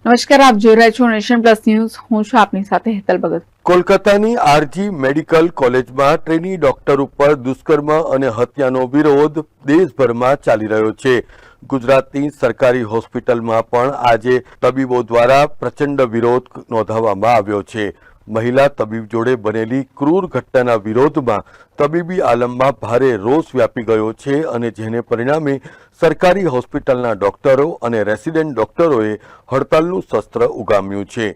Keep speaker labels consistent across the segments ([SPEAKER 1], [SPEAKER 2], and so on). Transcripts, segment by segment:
[SPEAKER 1] નમસ્કાર, આપ જોઈ રહ્યા છો નેશન પ્લસ ન્યૂઝ. હું છું આપની સાથે હેતલ ભગત.
[SPEAKER 2] કોલકાતાની આરજી મેડિકલ કોલેજમાં ટ્રેની ડોક્ટર ઉપર દુષ્કર્મ અને હત્યાનો વિરોધ દેશભરમાં ચાલી રહ્યો છે. ગુજરાતની સરકારી હોસ્પિટલમાં પણ આજે તબીબો દ્વારા પ્રચંડ વિરોધ નોંધાવવામાં આવ્યો છે. મહિલા તબીબ જોડે બનેલી ક્રૂર ઘટનાના વિરોધમાં તબીબી આલમમાં ભારે રોષ વ્યાપી ગયો છે અને જેને પરિણામે સરકારી હોસ્પિટલના ડોક્ટરો અને રેસિડેન્ટ ડોક્ટરોએ હડતાલનું શસ્ત્ર ઉગામ્યું છે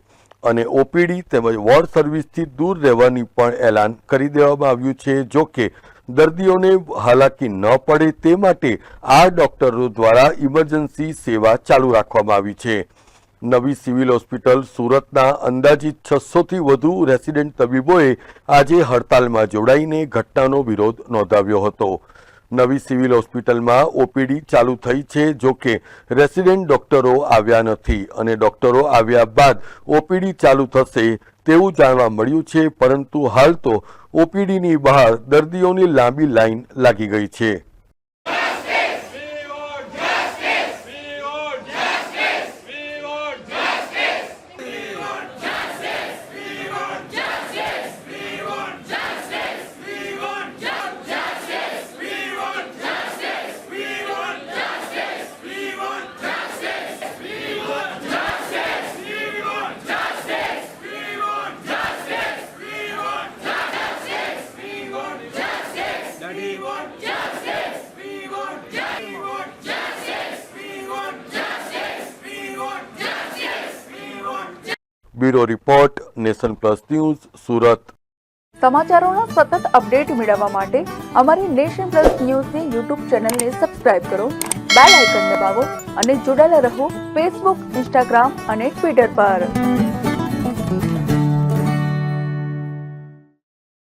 [SPEAKER 2] અને ઓપીડી તેમજ વોર્ડ સર્વિસથી દૂર રહેવાની પણ એલાન કરી દેવામાં આવ્યું છે. જો કે દર્દીઓને હાલાકી ન પડે તે માટે આ ડોક્ટરો દ્વારા ઇમરજન્સી સેવા ચાલુ રાખવામાં આવી છે. નવી સિવિલ હોસ્પિટલ સુરતના અંદાજિત 600થી વધુ રેસિડેન્ટ તબીબોએ આજે હડતાલમાં જોડાઈને ઘટનાનો વિરોધ નોંધાવ્યો હતો. નવી સિવિલ હોસ્પિટલમાં ઓપીડી ચાલુ થઈ છે, જો કે રેસિડેન્ટ ડોક્ટરો આવ્યા નથી અને ડોક્ટરો આવ્યા બાદ ઓપીડી ચાલુ થશે તેવું જાણવા મળ્યું છે, પરંતુ હાલ તો ઓપીડીની બહાર દર્દીઓની લાંબી લાઈન લાગી ગઈ છે. Bureau report, Nation Plus News, Surat.
[SPEAKER 3] સમાચારોના સતત અપડેટ મેળવવા માટે અમારી નેશન પ્લસ ન્યૂઝની યુટ્યુબ ચેનલને સબસ્ક્રાઇબ કરો, બેલ આઇકન દબાવો અને જોડાયેલા રહો ફેસબુક, ઇન્સ્ટાગ્રામ અને ટ્વિટર પર.